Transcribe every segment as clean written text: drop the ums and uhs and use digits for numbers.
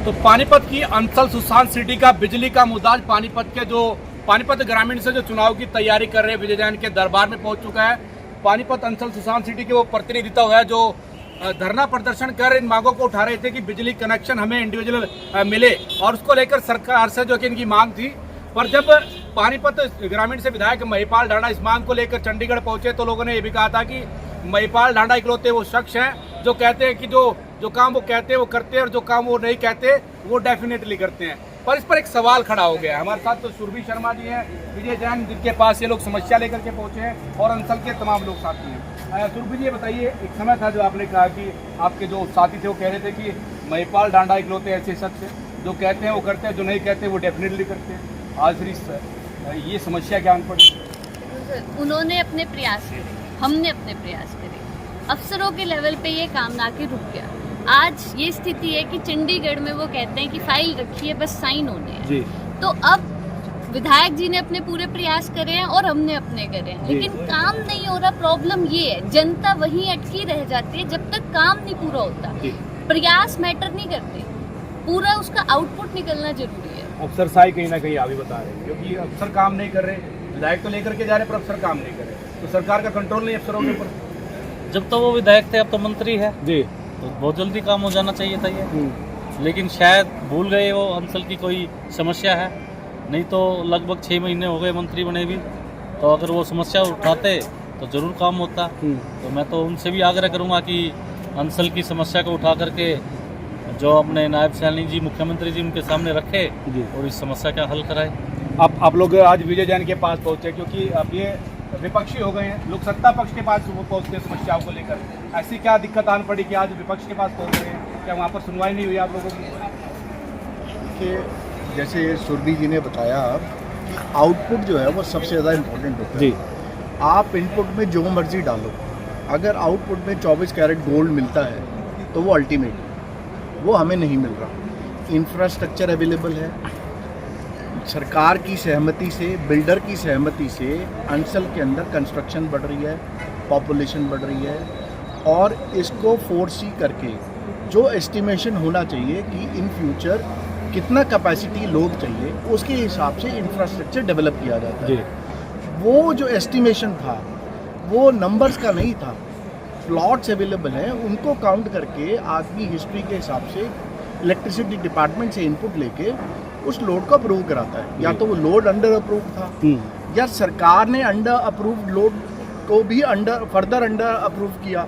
तो पानीपत की अंसल सुशांत सिटी का बिजली का मुद्दा आज पानीपत ग्रामीण से जो चुनाव की तैयारी कर रहे हैं विजय जैन के दरबार में पहुंच चुका है। पानीपत अंसल सुशांत सिटी के वो प्रतिनिधित्व है जो धरना प्रदर्शन कर इन मांगों को उठा रहे थे कि बिजली कनेक्शन हमें इंडिविजुअल मिले और उसको लेकर सरकार से जो कि इनकी मांग थी। पर जब पानीपत ग्रामीण से विधायक महिपाल ढांडा इस मांग को लेकर चंडीगढ़ पहुंचे तो लोगों ने ये भी कहा था कि महिपाल ढांडा इकलौते वो शख्स हैं जो कहते हैं कि जो काम वो कहते हैं वो करते हैं और जो काम वो नहीं कहते वो डेफिनेटली करते हैं। पर इस पर एक सवाल खड़ा हो गया है। हमारे साथ तो सुरभि शर्मा जी हैं, विजय जैन जिनके पास ये लोग समस्या लेकर के पहुंचे हैं और अंसल के तमाम लोग साथी हैं। सुरभि जी ये बताइए, एक समय था जो आपने कहा कि आपके जो साथी थे वो कह रहे थे कि महिपाल ढांडा इकलौते ऐसे शख्स हैं जो कहते हैं वो करते हैं, जो नहीं कहते वो डेफिनेटली करते हैं। आज फिर ये समस्या क्या पड़ी? उन्होंने अपने प्रयास करे, हमने अपने प्रयास करे, अफसरों के लेवल पे ये काम ना के रुक गया। आज ये स्थिति है कि चंडीगढ़ में वो कहते हैं कि फाइल रखी है बस साइन होने हैं जी। तो अब विधायक जी ने अपने पूरे प्रयास करे हैं और हमने अपने करे हैं, लेकिन काम नहीं हो रहा। प्रॉब्लम ये है जनता वहीं अटकी रह जाती है जब तक काम नहीं पूरा होता। प्रयास मैटर नहीं करते, पूरा उसका आउटपुट निकलना जरूरी है। अफसरशाही कहीं ना कहीं आप भी बता रहे हैं क्योंकि अफसर काम नहीं कर रहे, विधायक तो लेकर के जा रहे पर अफसर काम नहीं कर रहे, तो सरकार का कंट्रोल नहीं अफसरों के ऊपर। जब तो वो विधायक थे अब तो मंत्री है जी, तो बहुत जल्दी काम हो जाना चाहिए था ये, लेकिन शायद भूल गए वो अंसल की कोई समस्या है। नहीं तो लगभग 6 महीने हो गए मंत्री बने भी, तो अगर वो समस्या उठाते तो जरूर काम होता। तो मैं तो उनसे भी आग्रह करूंगा कि अंसल की समस्या को उठा करके जो अपने नायब सैनी जी मुख्यमंत्री जी उनके सामने रखे और इस समस्या का हल कराए। आप लोग आज विजय जैन के पास पहुंचे क्योंकि अब ये विपक्षी हो गए हैं, लोग सत्ता पक्ष के पास पहुंचते समस्याओं को लेकर। ऐसी क्या दिक्कत आन पड़ी कि आज विपक्ष के पास पहुंच रहे हैं? क्या वहाँ पर सुनवाई नहीं हुई आप लोगों की? कि जैसे सुरभि जी ने बताया कि आउटपुट जो है वो सबसे ज़्यादा इम्पोर्टेंट होता है जी। आप इनपुट में जो मर्जी डालो, अगर आउटपुट में 24 कैरेट गोल्ड मिलता है तो वो अल्टीमेट, वो हमें नहीं मिल रहा। इंफ्रास्ट्रक्चर अवेलेबल है, सरकार की सहमति से, बिल्डर की सहमति से अंसल के अंदर कंस्ट्रक्शन बढ़ रही है, पॉपुलेशन बढ़ रही है और इसको फोरसी करके जो एस्टिमेशन होना चाहिए कि इन फ्यूचर कितना कैपेसिटी लोड चाहिए उसके हिसाब से इंफ्रास्ट्रक्चर डेवलप किया जाता है। वो जो एस्टिमेशन था वो नंबर्स का नहीं था, प्लॉट्स अवेलेबल हैं उनको काउंट करके आदमी हिस्ट्री के हिसाब से इलेक्ट्रिसिटी डिपार्टमेंट से इनपुट लेके उस लोड को अप्रूव कराता है। या तो वो लोड अंडर अप्रूव था या सरकार ने अंडर अप्रूव्ड लोड को भी फर्दर अंडर अप्रूव किया।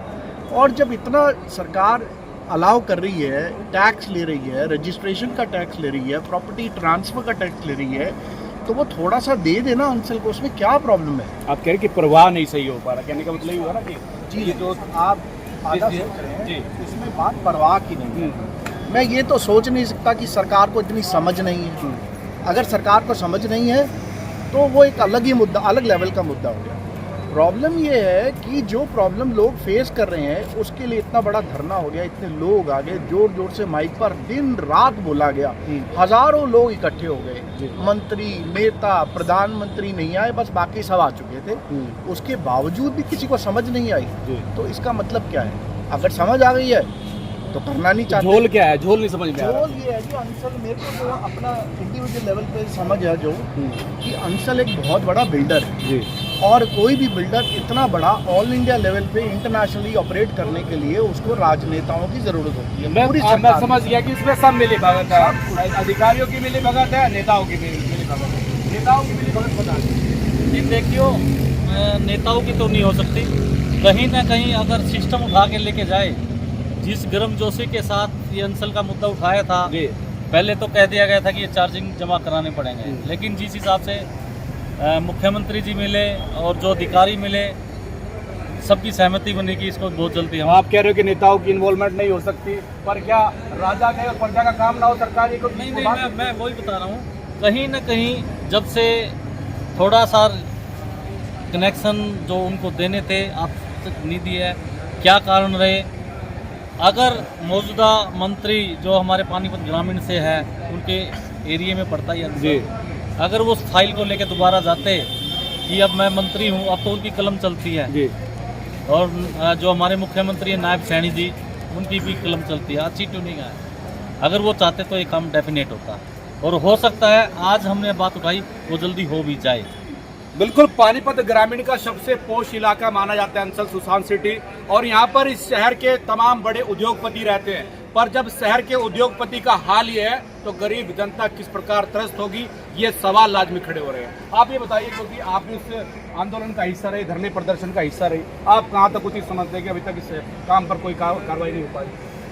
और जब इतना सरकार अलाउ कर रही है, टैक्स ले रही है, रजिस्ट्रेशन का टैक्स ले रही है, प्रॉपर्टी ट्रांसफर का टैक्स ले रही है, तो वो थोड़ा सा दे देना अंसल को, उसमें क्या प्रॉब्लम है? आप कह रहे कि प्रवाह नहीं सही हो पा रहा, कहने का मतलब ये हुआ ना कि जी जो आप आधा सोच रहे हैं इसमें बात परवाह की नहीं है। मैं ये तो सोच नहीं सकता कि सरकार को इतनी समझ नहीं है। अगर सरकार को समझ नहीं है तो वो एक अलग ही मुद्दा, अलग लेवल का मुद्दा हो गया। प्रॉब्लम ये है कि जो प्रॉब्लम लोग फेस कर रहे हैं उसके लिए इतना बड़ा धरना हो गया, इतने लोग आ गए, जोर जोर से माइक पर दिन रात बोला गया, हजारों लोग इकट्ठे हो गए, मंत्री, नेता, प्रधानमंत्री नहीं आए, बस बाकी सब आ चुके थे। उसके बावजूद भी किसी को समझ नहीं आई, तो इसका मतलब क्या है? अगर समझ आ गई है तो करना नहीं चाहते। झोल क्या है? झोल नहीं समझ में आ रहा। झोल ये है जो अंसल, मेरे को जो अपना इंडिविजुअल लेवल पे समझ है जो कि अंसल एक बहुत बड़ा बिल्डर है जी। और कोई भी बिल्डर इतना बड़ा ऑल इंडिया लेवल पे इंटरनेशनली ऑपरेट करने के लिए उसको राजनेताओं की जरूरत होती है। मैं समझ गया कि इसमें सब मिली भगत है, अधिकारियों की मिली भगत है, नेताओं की मिली भगत है। नेताओं की मिली भगत बता दें। देखियो, नेताओं की तो नहीं हो सकती। कहीं ना कहीं अगर सिस्टम उठा के लेके जाए, जिस गर्मजोशी के साथ ये अंसल का मुद्दा उठाया था, पहले तो कह दिया गया था कि ये चार्जिंग जमा कराने पड़ेंगे, लेकिन जिस हिसाब से मुख्यमंत्री जी मिले और जो अधिकारी मिले, सबकी सहमति बनी कि इसको बहुत जल्दी हम। आप कह रहे हो कि नेताओं की इन्वॉल्वमेंट नहीं हो सकती, पर क्या राजा का और प्रजा का काम ना हो सरकारी को? नहीं, मैं वही बता रहा हूँ, कहीं ना कहीं जब से थोड़ा सा कनेक्शन जो उनको देने थे आप तक नहीं दिए, क्या कारण रहे? अगर मौजूदा मंत्री जो हमारे पानीपत ग्रामीण से है, उनके एरिया में पड़ता है जी, अगर वो फाइल को लेकर दोबारा जाते कि अब मैं मंत्री हूँ, अब तो उनकी कलम चलती है जी। और जो हमारे मुख्यमंत्री हैं नायब सैनी जी, उनकी भी कलम चलती है, अच्छी ट्यूनिंग है। अगर वो चाहते तो ये काम डेफिनेट होता, और हो सकता है आज हमने बात उठाई वो जल्दी हो भी जाए। बिल्कुल, पानीपत ग्रामीण का सबसे पोश इलाका माना जाता है अंसल सुसान सिटी, और यहाँ पर इस शहर के तमाम बड़े उद्योगपति रहते हैं। पर जब शहर के उद्योगपति का हाल ये है तो गरीब जनता किस प्रकार त्रस्त होगी, ये सवाल लाजमी खड़े हो रहे हैं। आप ये बताइए, क्योंकि आप इस आंदोलन का हिस्सा रहे, धरने प्रदर्शन का हिस्सा रही, आप कहाँ तक उचित समझते हैं कि अभी तक इस काम पर कोई कार्रवाई नहीं हो पाई?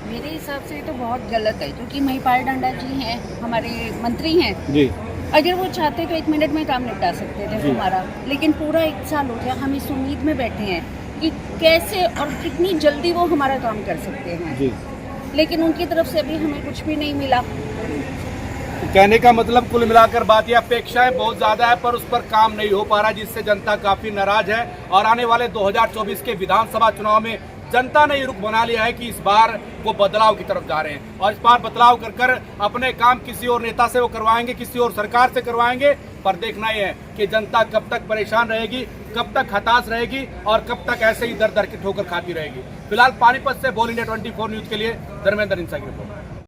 मेरे हिसाब से तो बहुत गलत है, क्योंकि महिपाल डंडा जी हैं, हमारे मंत्री हैं जी। अगर वो चाहते तो 1 मिनट में काम निपटा सकते थे हमारा, लेकिन पूरा 1 साल हो गया हम इस उम्मीद में बैठे हैं कि कैसे और कितनी जल्दी वो हमारा काम कर सकते हैं जी। लेकिन उनकी तरफ से अभी हमें कुछ भी नहीं मिला। कहने का मतलब कुल मिलाकर बात यह, अपेक्षाएं बहुत ज्यादा है पर उस पर काम नहीं हो पा रहा, जिससे जनता काफी नाराज है। और आने वाले 2024 के विधानसभा चुनाव में जनता ने ये रुख बना लिया है कि इस बार वो बदलाव की तरफ जा रहे हैं, और इस बार बदलाव कर कर अपने काम किसी और नेता से वो करवाएंगे, किसी और सरकार से करवाएंगे। पर देखना ही है कि जनता कब तक परेशान रहेगी, कब तक हताश रहेगी, और कब तक ऐसे ही दर दर की ठोकर खाती रहेगी। फिलहाल पानीपत से बोल इंडिया 24 न्यूज के लिए धर्मेंद्र इंसा की रिपोर्ट।